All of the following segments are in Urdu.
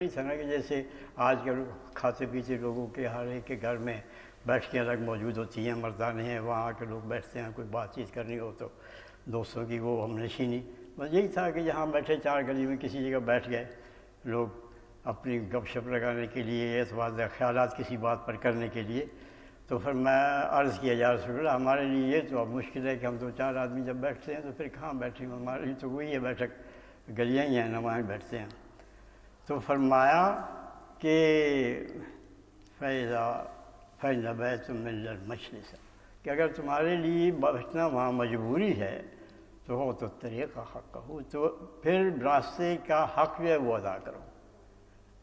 نہیں تھا نا کہ جیسے آج کل کھاتے پیتے لوگوں کے ہر ایک کے گھر میں بیٹھ کے الگ موجود ہوتی ہیں، مردانے ہیں، وہاں آ کے لوگ بیٹھتے ہیں، کوئی بات چیت کرنی ہو تو دوستوں کی وہ ہم نشینی بس یہی تھا کہ جہاں بیٹھے چار گلی میں کسی جگہ بیٹھ گئے لوگ اپنی گپ شپ لگانے کے لیے، اعتبار خیالات کسی بات پر کرنے کے لیے۔ تو پھر میں عرض کیا یا رسول اللہ ہمارے لیے یہ تو اب مشکل ہے کہ ہم دو چار آدمی جب بیٹھتے ہیں تو پھر کہاں بیٹھیں، ہمارے لیے تو وہی ہے بیٹھک، گلیاں ہی ہیں نا، وہاں بیٹھتے ہیں۔ تو فرمایا کہ فَإِذَا بَيْتُم مِّنَ الْمَجْلِسِ، کہ اگر تمہارے لیے بیٹھنا وہاں مجبوری ہے تو ہو تو طریقہ حق ہو، تو پھر راستے کا حق جو ہے وہ ادا کرو۔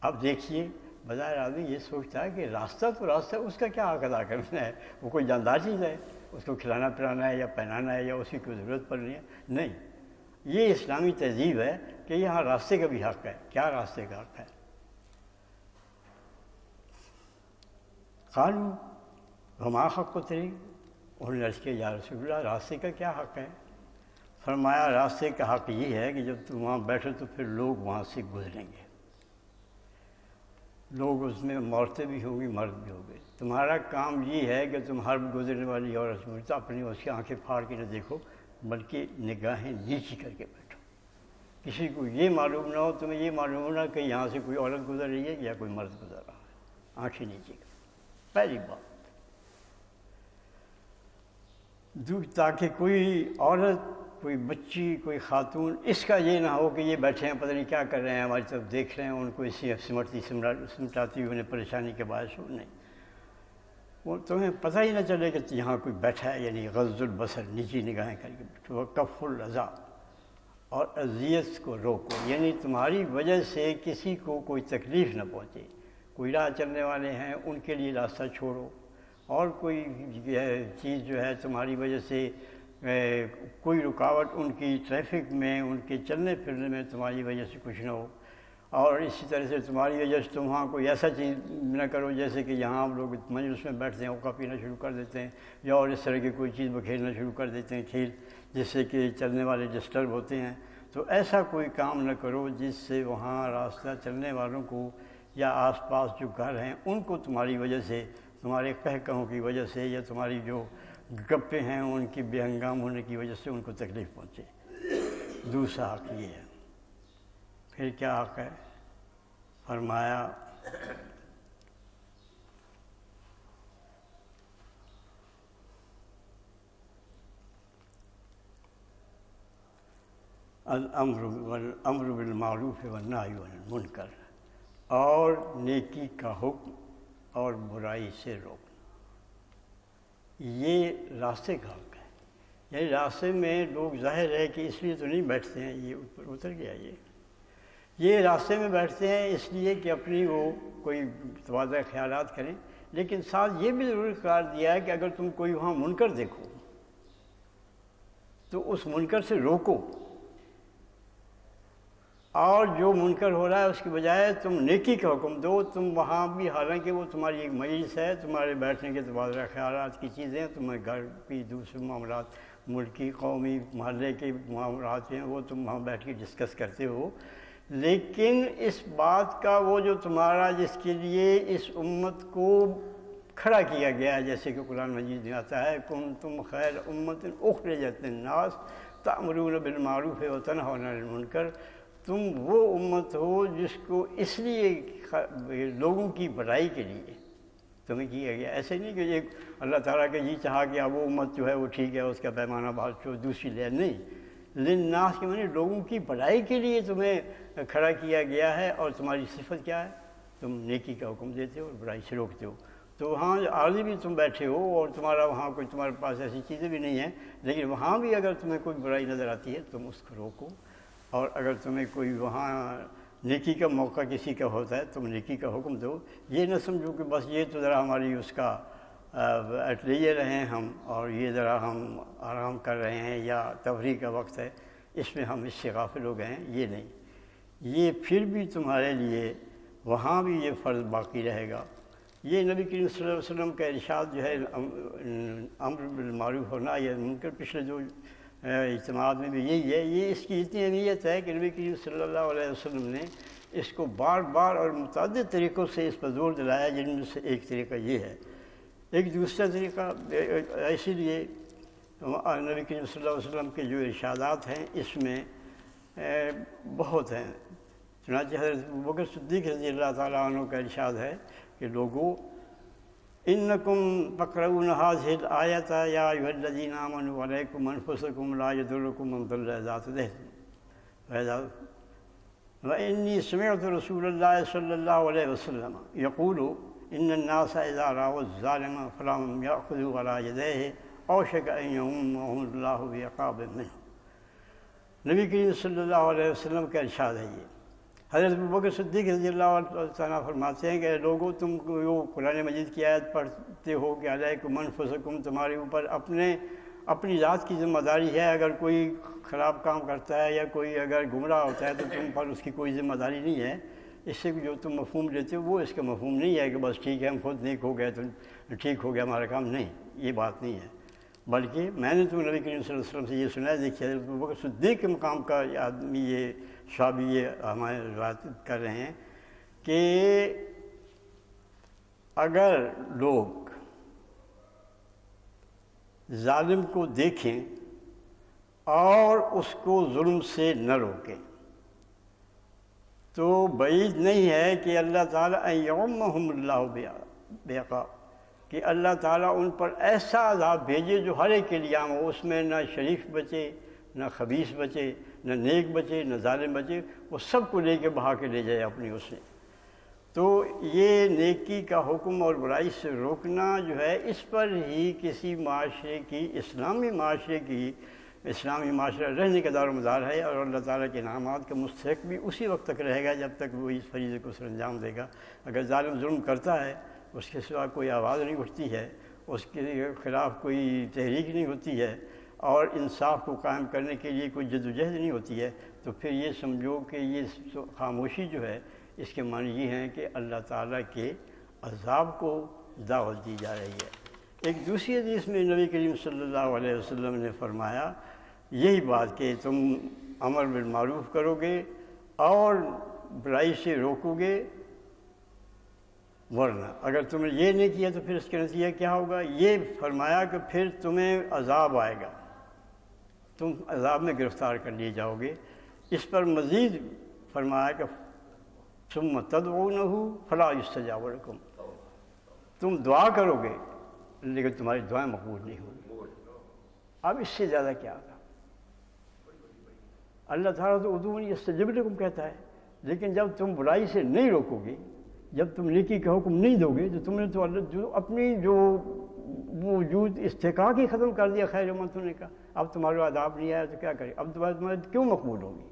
اب دیکھیے بظاہر آدمی یہ سوچتا ہے کہ راستہ تو راستہ، اس کا کیا حق ادا کرنا ہے، وہ کوئی جاندار چیز ہے، اس کو کھلانا پلانا ہے یا پہنانا ہے یا اس کی کوئی ضرورت پڑ رہی ہے، نہیں، یہ اسلامی تہذیب ہے کہ یہاں راستے کا بھی حق ہے۔ کیا راستے کا حق ہے؟ قالوا وما حق الطریق، انہوں نے عرض کیا یا رسول اللہ راستے کا کیا حق ہے؟ فرمایا راستے کا حق یہ ہے کہ جب تم وہاں بیٹھو تو پھر لوگ وہاں سے گزریں گے، لوگ اس میں عورتیں بھی ہوں گی، مرد بھی ہوں گے، تمہارا کام یہ ہے کہ تم ہر گزرنے والی عورت کو اپنی اس کی آنکھیں پھاڑ کے نہ دیکھو، بلکہ نگاہیں نیچی کر کے بیٹھو، کسی کو یہ معلوم نہ ہو، تمہیں یہ معلوم نہ کہ یہاں سے کوئی عورت گزر رہی ہے یا کوئی مرد گزر رہا ہے، آنکھیں نیچی کر، پہلی بات۔ تاکہ کوئی عورت، کوئی بچی، کوئی خاتون اس کا یہ نہ ہو کہ یہ بیٹھے ہیں پتہ نہیں کیا کر رہے ہیں، ہماری طرف دیکھ رہے ہیں، ان کو اسی سمٹاتی ہوئی انہیں پریشانی کے باعث ہو، نہیں، وہ تمہیں پتہ ہی نہ چلے کہ یہاں کوئی بیٹھا ہے، یعنی غض البصر، نیچی نگاہیں کر کے بیٹھو، کف الاذی، اور اذیت کو روکو، یعنی تمہاری وجہ سے کسی کو کوئی تکلیف نہ پہنچے، کوئی راہ چلنے والے ہیں ان کے لیے راستہ چھوڑو، اور کوئی چیز جو ہے تمہاری وجہ سے کوئی رکاوٹ ان کی ٹریفک میں، ان کے چلنے پھرنے میں تمہاری وجہ سے کچھ نہ ہو، اور اسی طرح سے تمہاری وجہ سے تم وہاں کوئی ایسا چیز نہ کرو جیسے کہ یہاں ہم لوگ مجلس میں بیٹھتے ہیں حقہ پینا شروع کر دیتے ہیں، یا اور اس طرح کی کوئی چیز کھیلنا شروع کر دیتے ہیں، کھیل جس سے کہ چلنے والے ڈسٹرب ہوتے ہیں، تو ایسا کوئی کام نہ کرو جس سے وہاں راستہ چلنے والوں کو یا آس پاس جو گھر ہیں ان کو تمہاری وجہ سے، تمہارے قہقہوں کی وجہ سے یا تمہاری جو گپیں ہیں ان کی بے ہنگام ہونے کی وجہ سے ان کو تکلیف پہنچے۔ دوسرا حق یہ ہے۔ پھر کیا حق ہے؟ فرمایا الامر بالمعروف والنہی عن المنکر، اور نیکی کا حکم اور برائی سے روکنا، یہ راستے کا حق ہے۔ یعنی راستے میں لوگ ظاہر ہے کہ اس لیے تو نہیں بیٹھتے ہیں، یہ اوپر اتر گیا، یہ راستے میں بیٹھتے ہیں اس لیے کہ اپنی وہ کوئی تبادلہ خیالات کریں، لیکن ساتھ یہ بھی ضرور قرار دیا ہے کہ اگر تم کوئی وہاں منکر دیکھو تو اس منکر سے روکو، اور جو منکر ہو رہا ہے اس کی بجائے تم نیکی کا حکم دو۔ تم وہاں بھی، حالانکہ وہ تمہاری ایک مجلس ہے، تمہارے بیٹھنے کے تبادلہ خیالات کی چیزیں، تمہارے گھر کی دوسرے معاملات، ملکی، قومی، محلے کے معاملات ہیں، وہ تم وہاں بیٹھ کے ڈسکس کرتے ہو، لیکن اس بات کا وہ جو تمہارا جس کے لیے اس امت کو کھڑا کیا گیا ہے، جیسے کہ قرآن مجید میں آتا ہے کنتم خیر امۃ اخرجت للناس تأمرون بالمعروف وتنہون عن المنکر، تم وہ امت ہو جس کو اس لیے لوگوں کی بھلائی کے لیے تمہیں کیا گیا۔ ایسے نہیں کہ یہ اللہ تعالیٰ کے جی چاہا کہ اب وہ امت جو ہے وہ ٹھیک ہے، اس کا پیمانہ بہت چھوڑ دوسری لے، نہیں، للناس کے معنی لوگوں کی بھلائی کے لیے تمہیں کھڑا کیا گیا ہے، اور تمہاری صفت کیا ہے؟ تم نیکی کا حکم دیتے ہو اور برائی سے روکتے ہو۔ تو وہاں عارضی بھی تم بیٹھے ہو اور تمہارا وہاں کوئی، تمہارے پاس ایسی چیزیں بھی نہیں ہیں، لیکن وہاں بھی اگر تمہیں کوئی برائی نظر آتی ہے تم اس کو روکو، اور اگر تمہیں کوئی وہاں نیکی کا موقع کسی کا ہوتا ہے تم نیکی کا حکم دو۔ یہ نہ سمجھو کہ بس یہ تو ذرا ہماری اس کا ایٹ لیجر ہیں ہم، اور یہ ذرا ہم آرام کر رہے ہیں یا تفریح کا وقت ہے، اس میں ہم اس سے غافل ہو گئے ہیں، یہ نہیں، یہ پھر بھی تمہارے لیے وہاں بھی یہ فرض باقی رہے گا۔ یہ نبی کریم صلی اللہ علیہ وسلم کا ارشاد جو ہے امر بالمعروف اور نہی عن المنکر، پچھلے جو اجتماعات میں بھی یہی ہے، یہ اس کی اتنی اہمیت ہے کہ نبی کریم صلی اللہ علیہ وسلم نے اس کو بار بار اور متعدد طریقوں سے اس پر زور دلایا، جن میں سے ایک طریقہ یہ ہے۔ ایک دوسرا طریقہ اسی لیے نبی کریم صلی اللہ علیہ وسلم کے جو ارشادات ہیں اس میں بہت ہیں۔ چنانچہ حضرت ابوبکر صدیق رضی اللہ تعالیٰ عنہ کا ارشاد ہے کہ لوگو انکم تقرؤون هذه الآیۃ یا ایھا الذین آمنوا علیکم انفسکم لا یضرکم من ضل اذا اهتدیتم وانی سمعت رسول اللہ صلی اللہ علیہ وسلم یقول ان الناس اذا رأوا الظالم فلم یأخذوا علی یدیہ اوشک ان یؤمهم اللہ بعقاب منہ۔ نبی کریم صلی اللہ علیہ وسلم کا ارشاد ہے یہ۔ حضرت ابوبکر صدیق رضی اللہ تعالیٰ فرماتے ہیں کہ لوگوں تم جو قرآن مجید کی آیت پڑھتے ہو کہ علیکم انفسکم، تمہارے اوپر اپنی ذات کی ذمہ داری ہے، اگر کوئی خراب کام کرتا ہے یا کوئی اگر گمراہ ہوتا ہے تو تم پر اس کی کوئی ذمہ داری نہیں ہے۔ اس سے جو تم مفہوم لیتے ہو وہ اس کا مفہوم نہیں ہے کہ بس ٹھیک ہے ہم خود نیک ہو گئے تو ٹھیک ہو گیا ہمارا کام، نہیں، یہ بات نہیں ہے۔ بلکہ میں نے تو نبی کریم صلی اللہ علیہ وسلم سے یہ سنا ہے، دیکھیے حضرت ابوبکر صدیق کے مقام کا آدمی یہ صحابی یہ ہمارے روایت کر رہے ہیں کہ اگر لوگ ظالم کو دیکھیں اور اس کو ظلم سے نہ روکیں تو بعید نہیں ہے کہ اللہ تعالیٰ ان یعمہم اللہ بعقاب، کہ اللہ تعالیٰ ان پر ایسا عذاب بھیجے جو ہر ایک کے لیے عام ہو، اس میں نہ شریف بچے، نہ خبیث بچے، نہ نیک بچے، نہ ظالم بچے، وہ سب کو لے کے بہا کے لے جائے اپنی اس سے۔ تو یہ نیکی کا حکم اور برائی سے روکنا جو ہے، اس پر ہی کسی معاشرے کی اسلامی معاشرہ رہنے کا دار و مدار ہے، اور اللہ تعالیٰ کے انعامات کا مستحق بھی اسی وقت تک رہے گا جب تک وہ اس فریضے کو سر انجام دے گا۔ اگر ظالم ظلم کرتا ہے، اس کے سوا کوئی آواز نہیں اٹھتی ہے، اس کے خلاف کوئی تحریک نہیں ہوتی ہے، اور انصاف کو قائم کرنے کے لیے کوئی جد و جہد نہیں ہوتی ہے، تو پھر یہ سمجھو کہ یہ خاموشی جو ہے اس کے معنی یہ ہیں کہ اللہ تعالیٰ کے عذاب کو دعوت دی جا رہی ہے۔ ایک دوسری حدیث میں نبی کریم صلی اللہ علیہ وسلم نے فرمایا یہی بات کہ تم امر بالمعروف کرو گے اور برائی سے روکو گے، ورنہ اگر تم نے یہ نہیں کیا تو پھر اس کا نتیجہ کیا ہوگا؟ یہ فرمایا کہ پھر تمہیں عذاب آئے گا، تم عذاب میں گرفتار کر لیے جاؤ گے۔ اس پر مزید فرمایا کہ ثم تدعونہ فلا یستجاب لکم، تم دعا کرو گے لیکن تمہاری دعائیں مقبول نہیں ہوں گی۔ اب اس سے زیادہ کیا تھا؟ اللہ تعالیٰ تو ادعونی استجب لکم کہتا ہے، لیکن جب تم برائی سے نہیں روکو گے، جب تم نیکی کا حکم نہیں دو گے، تو تم نے تو اپنی جو وجود استحقاق ہی ختم کر دیا خیر امت ہونے کا۔ اب تمہارا عذاب نہیں آیا تو کیا کرے؟ اب تمہاری کیوں مقبول ہوگی؟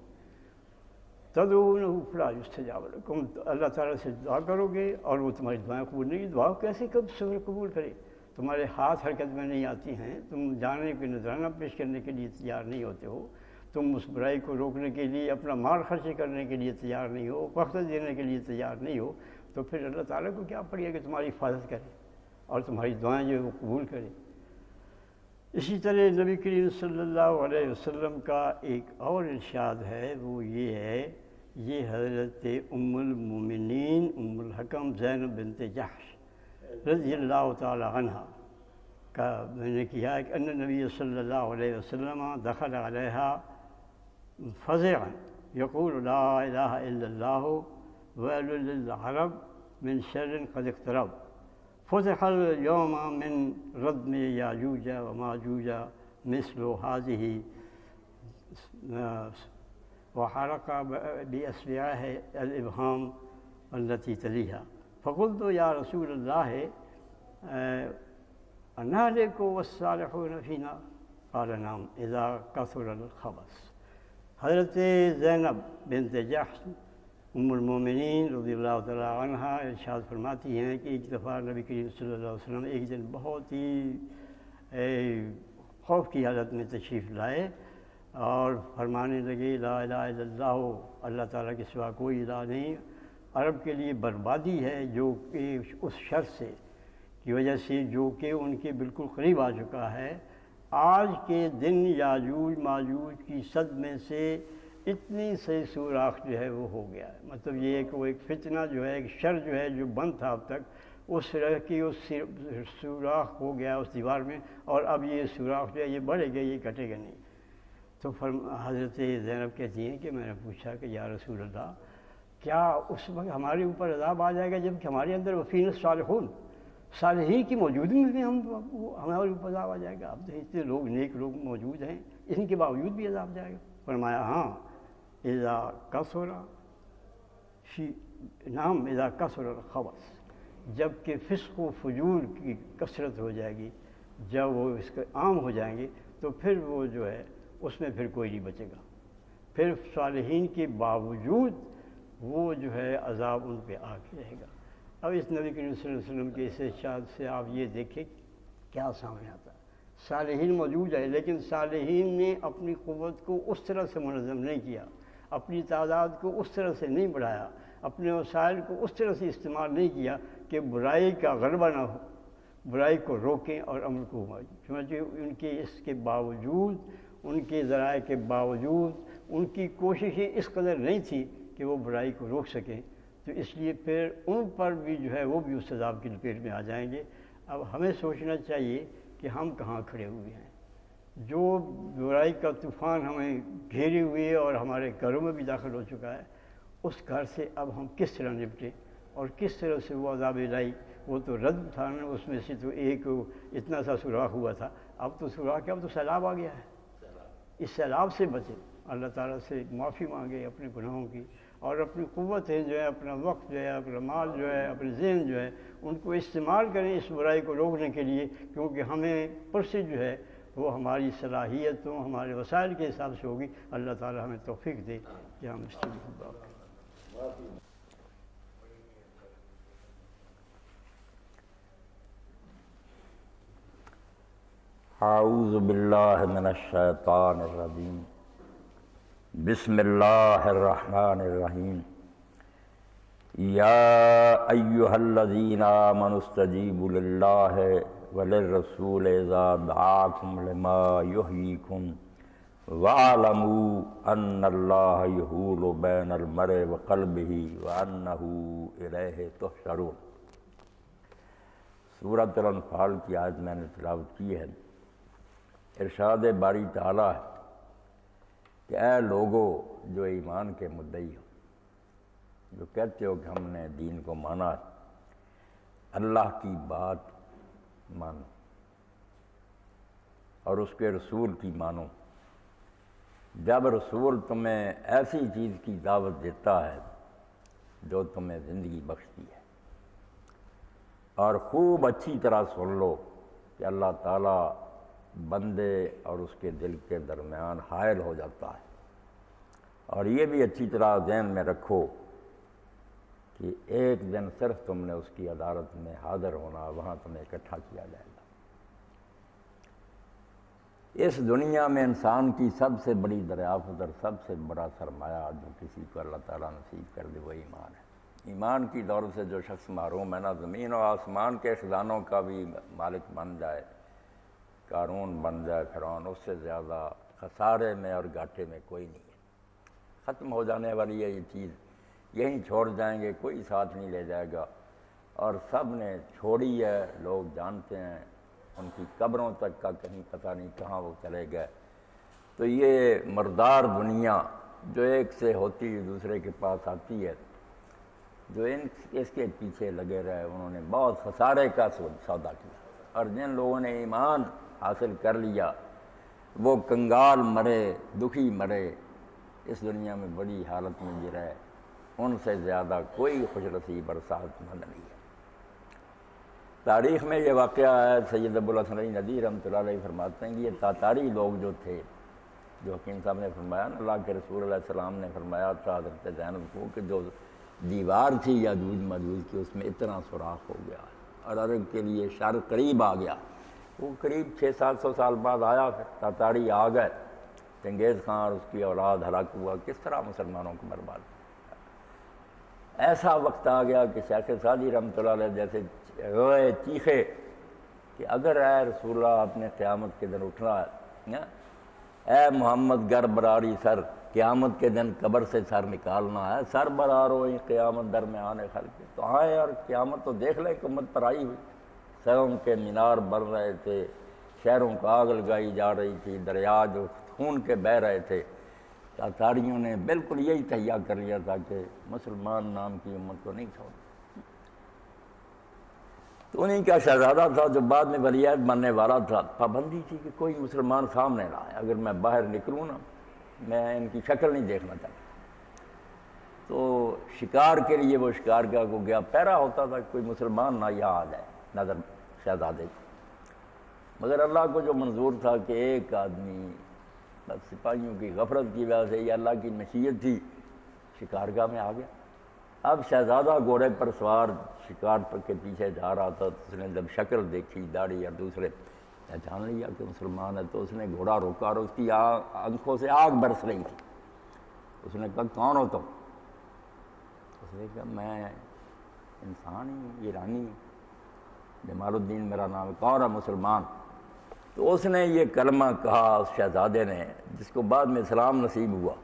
تدعونہ فلا یستجاب لکم، اللہ تعالیٰ سے دعا کرو گے اور وہ تمہاری دعائیں قبول نہیں، دعا کیسے قبول کرے؟ تمہارے ہاتھ حرکت میں نہیں آتی ہیں، تم جانے کے نذرانہ پیش کرنے کے لیے تیار نہیں ہوتے ہو، تم اس برائی کو روکنے کے لیے اپنا مال خرچ کرنے کے لیے تیار نہیں ہو، وقت دینے کے لیے تیار نہیں ہو، تو پھر اللہ تعالیٰ کو کیا پڑے گا کہ تمہاری حفاظت کرے اور تمہاری دعائیں جو ہے وہ قبول کرے۔ اسی طرح نبی کریم صلی اللہ علیہ وسلم کا ایک اور ارشاد ہے، وہ یہ ہے، یہ حضرت ام المومنین ام الحکم زینب بنت جحش رضی اللہ تعالی عنہ کا میں نے کیا کہ ان نبی صلی اللہ علیہ وسلم دخل علیہا فزعا یقول لا الہ الا اللہ ویل للعرب من شر قد اقترب فتح اليوم من ردم یاجوج وماجوج مثل هذه وحرق بأصبعه الإبهام التي تليها فقلت يا رسول الله أنهلك والصالحون فينا قال نعم إذا كثر الخبث۔ حضرت زینب بنت جحش ام المومنین رضی اللہ تعالیٰ عنہ ارشاد فرماتی ہیں کہ ایک دفعہ نبی کریم صلی اللہ علیہ وسلم ایک دن بہت ہی خوف کی حالت میں تشریف لائے اور فرمانے لگے لا الہ الا اللہ، اللہ تعالیٰ کے سوا کوئی الہ نہیں، عرب کے لیے بربادی ہے جو کہ اس شر سے کی وجہ سے جو کہ ان کے بالکل قریب آ چکا ہے۔ آج کے دن یاجوج ماجوج کی صد میں سے اتنی صحیح سوراخ جو ہے وہ ہو گیا ہے. مطلب یہ ہے کہ وہ ایک فتنہ جو ہے، ایک شر جو ہے جو بند تھا اب تک، اس طرح کی اس سوراخ ہو گیا اس دیوار میں، اور اب یہ سوراخ جو ہے یہ بڑھے گا، یہ کٹے گا نہیں. تو حضرت زینب کہتی ہیں کہ میں نے پوچھا کہ یا رسول اللہ، کیا اس وقت ہمارے اوپر عذاب آ جائے گا جب کہ ہمارے اندر وفین الصالحون، صالحین کی موجودگی میں ہمارے اوپر عذاب آ جائے گا؟ اب تو اتنے لوگ نیک لوگ موجود ہیں، ان کے باوجود بھی عذاب جائے گا؟ فرمایا ہاں، اذا کثر نعم اذا کثر الخبث، جب کہ فسق و فجور کی کثرت ہو جائے گی، جب وہ اس کے عام ہو جائیں گے، تو پھر وہ جو ہے اس میں پھر کوئی نہیں بچے گا. پھر صالحین کے باوجود وہ جو ہے عذاب ان پہ آ کے رہے گا. اب اس نبی کریم صلی اللہ علیہ وسلم کے اس ارشاد سے آپ یہ دیکھیں کیا سامنے آتا ہے. صالحین موجود ہے، لیکن صالحین نے اپنی قوت کو اس طرح سے منظم نہیں کیا، اپنی تعداد کو اس طرح سے نہیں بڑھایا، اپنے وسائل کو اس طرح سے استعمال نہیں کیا کہ برائی کا غلبہ نہ ہو، برائی کو روکیں اور امر کو ہمائیں. چنانچہ ان کے اس کے باوجود، ان کے ذرائع کے باوجود، ان کی کوششیں اس قدر نہیں تھی کہ وہ برائی کو روک سکیں، تو اس لیے پھر ان پر بھی جو ہے وہ بھی اس عذاب کی لپیٹ میں آ جائیں گے. اب ہمیں سوچنا چاہیے کہ ہم کہاں کھڑے ہوئے ہیں. جو برائی کا طوفان ہمیں گھیرے ہوئے اور ہمارے گھروں میں بھی داخل ہو چکا ہے، اس گھر سے اب ہم کس طرح نپٹیں اور کس طرح سے وہ عذاب الہی، وہ تو رد تھا نا، اس میں سے تو ایک اتنا سا سوراخ ہوا تھا، اب تو سوراخ کیا، اب تو سیلاب آ گیا ہے. اس سیلاب سے بچیں، اللہ تعالیٰ سے معافی مانگے اپنے گناہوں کی، اور اپنی قوتیں جو ہے، اپنا وقت جو ہے، اپنا مال جو ہے، اپنے ذہن جو ہے، ان کو استعمال کریں اس برائی کو روکنے کے لیے، کیونکہ ہمیں پر سے جو ہے وہ ہماری صلاحیتوں، ہمارے وسائل کے حساب سے ہوگی. اللہ تعالیٰ ہمیں توفیق دے کہ ہم اس سے اعوذ باللہ من الشیطان الرجیم، بسم اللہ الرحمن الرحیم. یا ایہا الذین آمنوا استجیبوا للہ وللرسول اذا دعاکم لما یحییکم واعلموا ان اللہ یحول بین المرء وقلبہ وانہ الیہ تحشرون. سورۃ الانفال کی آیت میں نے تلاوت کی ہے. ارشاد باری تعالیٰ ہے کہ اے لوگو جو ایمان کے مدعی ہو، جو کہتے ہو کہ ہم نے دین کو مانا ہے، اللہ کی بات مانو اور اس کے رسول کی مانو. جب رسول تمہیں ایسی چیز کی دعوت دیتا ہے جو تمہیں زندگی بخشتی ہے، اور خوب اچھی طرح سن لو کہ اللہ تعالیٰ بندے اور اس کے دل کے درمیان حائل ہو جاتا ہے. اور یہ بھی اچھی طرح ذہن میں رکھو کہ ایک دن صرف تم نے اس کی عدالت میں حاضر ہونا، وہاں تمہیں اکٹھا کیا جائے گا. اس دنیا میں انسان کی سب سے بڑی دریافت اور سب سے بڑا سرمایہ جو کسی کو اللہ تعالیٰ نصیب کر دے وہ ایمان ہے. ایمان کی دولت سے جو شخص محروم ہے نا، زمین و آسمان کے خزانوں کا بھی مالک بن جائے، قارون بن جائے، فرعون، اس سے زیادہ خسارے میں اور گھاٹے میں کوئی نہیں ہے. ختم ہو جانے والی ہے یہ چیز، یہیں چھوڑ جائیں گے، کوئی ساتھ نہیں لے جائے گا. اور سب نے چھوڑی ہے، لوگ جانتے ہیں، ان کی قبروں تک کا کہیں پتہ نہیں کہاں وہ چلے گئے. تو یہ مردار دنیا جو ایک سے ہوتی دوسرے کے پاس آتی ہے، جو اس کے پیچھے لگے رہے انہوں نے بہت خسارے کا سودا کیا. اور جن لوگوں نے ایمان حاصل کر لیا وہ کنگال مرے، دکھی مرے، اس دنیا میں بڑی حالت میں جی رہے، ان سے زیادہ کوئی خوش نصیب اور صحت مند نہیں ہے. تاریخ میں یہ واقعہ ہے، سید ابوالحسن علی ندوی رحمۃ اللہ علیہ فرماتے ہیں کہ یہ تاتاری لوگ جو تھے، جو حکیم صاحب نے فرمایا نا، اللہ کے رسول علیہ السلام نے فرمایا تھا حضرت زینب کو کہ جو دیوار تھی یاجوج ماجوج کی، اس میں اتنا سوراخ ہو گیا اور عرب کے لیے شر قریب آ گیا. وہ قریب 600-700 سال بعد آیا، پھر تاتاری آ گئے، چنگیز خان اور اس کی اولاد ہلاک ہوا. کس طرح مسلمانوں کو برباد کیا. ایسا وقت آ گیا کہ شیخ سعدی رحمۃ اللہ علیہ جیسے روئے، چیخے کہ اگر اے رسول اللہ آپ نے قیامت کے دن اٹھنا ہے، اے محمد گر براری سر، قیامت کے دن قبر سے سر نکالنا ہے، سر برارو قیامت درمیان خلق، تو ہاں یار قیامت تو دیکھ لے کہ امت پر آئی ہوئی، سروں کے مینار بن رہے تھے، شہروں کو آگ لگائی جا رہی تھی، دریا جو خون کے بہہ رہے تھے، تاتاریوں نے بالکل یہی تہیا کر لیا تھا کہ مسلمان نام کی امت کو نہیں چھوڑ۔ تو انہیں کا شہزادہ تھا جو بعد میں ولی عہد بننے والا تھا، پابندی تھی کہ کوئی مسلمان سامنے نہ آئے، اگر میں باہر نکلوں نا میں ان کی شکل نہیں دیکھنا چاہتا۔ تو شکار کے لیے وہ شکار گاہ کو گیا، پہرا ہوتا تھا کہ کوئی مسلمان نہ یہاں آ جائے نظر شہزادے کو، مگر اللہ کو جو منظور تھا کہ ایک آدمی، بس سپاہیوں کی غفلت کی وجہ سے یہ اللہ کی مشیت تھی، شکار گاہ میں آ گیا۔ اب شہزادہ گھوڑے پر سوار شکار کے پیچھے جا رہا تھا، تو اس نے جب شکل دیکھی، داڑھی اور دوسرے، پہچان لیا کہ مسلمان ہے، تو اس نے گھوڑا روکا اور اس کی آنکھوں سے آگ برس رہی تھی۔ اس نے کہا کون ہو تم؟ اس نے کہا میں انسان ہی ہوں، ایرانی ہوں، جمال الدین میرا نام ہے، کون ہے مسلمان؟ تو اس نے یہ کلمہ کہا اس شہزادے نے، جس کو بعد میں اسلام نصیب ہوا،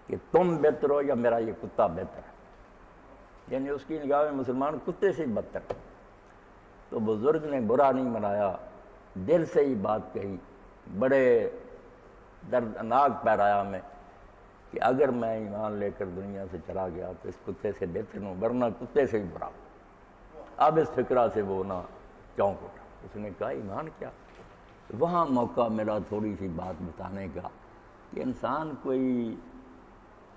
کہ تم بہتر ہو یا میرا یہ کتا بہتر ہے، یعنی اس کی نگاہ میں مسلمان کتے سے ہی بدتر ہے۔ تو بزرگ نے برا نہیں منایا، دل سے ہی بات کہی، بڑے دردناک پیرایا میں کہ اگر میں ایمان لے کر دنیا سے چلا گیا تو اس کتے سے بہتر ہوں، ورنہ کتے سے ہی برا ہوں۔ اب اس فکرہ سے وہ نہ چونک اٹھا، اس نے کہا ایمان کیا؟ وہاں موقع ملا تھوڑی سی بات بتانے کا کہ انسان کوئی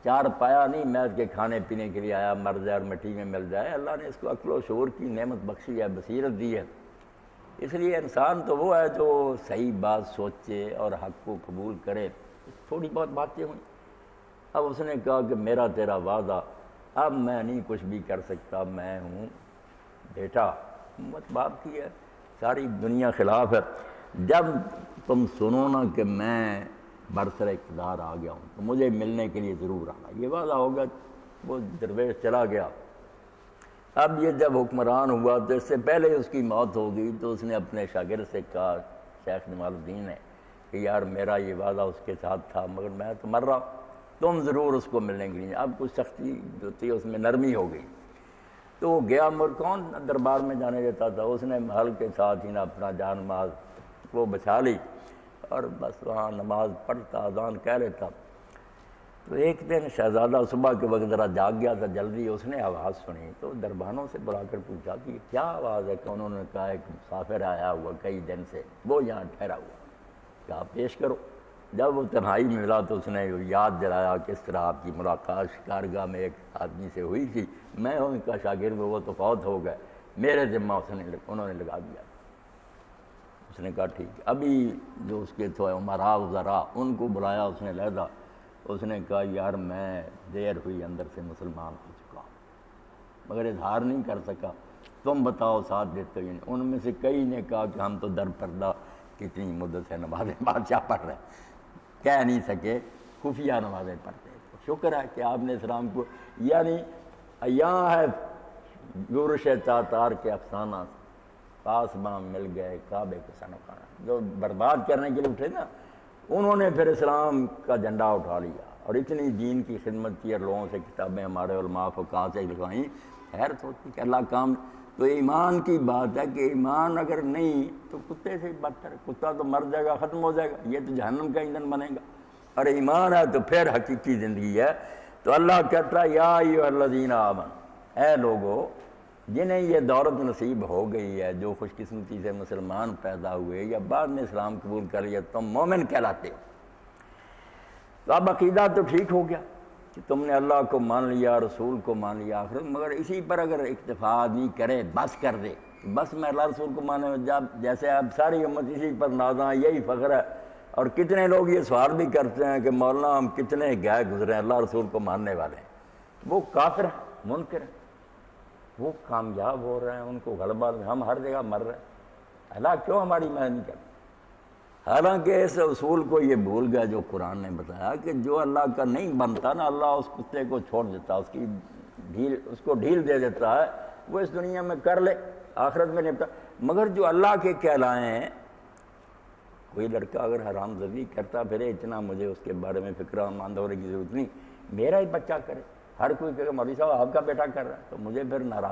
چار پایا نہیں میز کے کھانے پینے کے لیے آیا، مر جائے اور مٹی میں مل جائے۔ اللہ نے اس کو عقل و شعور کی نعمت بخشی ہے، بصیرت دی ہے، اس لیے انسان تو وہ ہے جو صحیح بات سوچے اور حق کو قبول کرے۔ تھوڑی بہت باتیں ہوئیں۔ اب اس نے کہا کہ میرا تیرا وعدہ، اب میں نہیں کچھ بھی کر سکتا، میں ہوں بیٹا، امت باپ کی ہے، ساری دنیا خلاف ہے، جب تم سنو نا کہ میں برسر اقتدار آ گیا ہوں تو مجھے ملنے کے لیے ضرور آنا، یہ وعدہ ہوگا۔ وہ درویش چلا گیا۔ اب یہ جب حکمران ہوا تو اس سے پہلے اس کی موت ہو گئی، تو اس نے اپنے شاگرد سے کہا، شیخ جمال الدین نے، کہ یار میرا یہ وعدہ اس کے ساتھ تھا، مگر میں تو مر رہا ہوں، تم ضرور اس کو ملنے کے لیے۔ اب کچھ سختی جو تھی اس میں نرمی ہو گئی، تو وہ گیا، مگر کون دربار میں جانے دیتا تھا؟ اس نے محل کے ساتھ ہی نا اپنا جان نماز وہ بچا لی اور بس وہاں نماز پڑھتا، اذان کہہ لیتا۔ تو ایک دن شہزادہ صبح کے وقت ذرا جاگ گیا تھا جلدی، اس نے آواز سنی تو دربانوں سے بلا کر پوچھا کہ کیا آواز ہے؟ کہ انہوں نے کہا ایک مسافر آیا ہوا کئی دن سے، وہ یہاں ٹھہرا ہوا، کہا پیش کرو۔ جب وہ تنہائی میں ملا تو اس نے یاد دلایا کہ اس طرح آپ کی ملاقات شکارگاہ میں ایک آدمی سے ہوئی تھی، میں ہوں ان کا شاگرد، وہ تو فوت ہو گئے، میرے ذمہ انہوں نے لگا دیا۔ اس نے کہا ٹھیک ہے۔ ابھی جو اس کے تو عمراء وزراء ان کو بلایا اس نے علیحدہ، اس نے کہا یار میں دیر ہوئی اندر سے مسلمان ہو چکا ہوں، مگر اظہار نہیں کر سکا، تم بتاؤ ساتھ دیتے ہوئے۔ ان میں سے کئی نے کہا کہ ہم تو در پردہ کتنی مدت سے نمازیں بادشاہ پڑھ رہے ہیں، کہہ نہیں سکے، خفیہ نمازیں پڑھتے۔ تو شکر ہے کہ آپ نے اسلام کو، یعنی یہاں ہے یورش تاتار کے افسانہ، پاسبان مل گئے کعبے کو سنوکھانا، جو برباد کرنے کے لیے اٹھے نا، انہوں نے پھر اسلام کا جھنڈا اٹھا لیا اور اتنی دین کی خدمت کی اور لوگوں سے کتابیں ہمارے علماء فقہاء سے لکھوائیں، حیرت ہوتی کہ اللہ کام۔ تو ایمان کی بات ہے کہ ایمان اگر نہیں تو کتے سے بدتر ہے، کتا تو مر جائے گا، ختم ہو جائے گا، یہ تو جہنم کا ایندھن بنے گا، اور ایمان ہے تو پھر حقیقی زندگی ہے۔ تو اللہ کہتا ہے یا ایھا الذین آمنوا، اے لوگو جنہیں یہ دولت نصیب ہو گئی ہے، جو خوش قسمتی سے مسلمان پیدا ہوئے یا بعد میں اسلام قبول کر لیا، تم مومن کہلاتے ہو۔ تو اب عقیدہ تو ٹھیک ہو گیا کہ تم نے اللہ کو مان لیا، رسول کو مان لیا، آخرت، مگر اسی پر اگر اکتفا نہیں کرے، بس کر دے، بس میں اللہ رسول کو مانے، جب جیسے اب ساری امت اسی پر نازاں، یہی فخر ہے۔ اور کتنے لوگ یہ سوال بھی کرتے ہیں کہ مولانا ہم کتنے گئے گزرے اللہ رسول کو ماننے والے ہیں، وہ کافر ہیں، منکر ہیں، وہ کامیاب ہو رہے ہیں، ان کو غلبہ، ہم ہر جگہ مر رہے ہیں، اللہ کیوں ہماری محنت نہیں کرتے؟ حالانکہ اس اصول کو یہ بھول گیا جو قرآن نے بتایا کہ جو اللہ کا نہیں بنتا نا، اللہ اس کتے کو چھوڑ دیتا، اس کو ڈھیل دے دیتا ہے، وہ اس دنیا میں کر لے، آخرت میں نہیں پتا۔ مگر جو اللہ کے کہلائیں ہیں کوئی لڑکا اگر حرام زدی کرتا پھرے اتنا مجھے اس کے بارے میں فکر مند ہونے کی ضرورت نہیں، میرا ہی بچہ کرے، ہر کوئی کہے مولوی صاحب آپ کا بیٹا کر رہا ہے تو مجھے پھر ناراض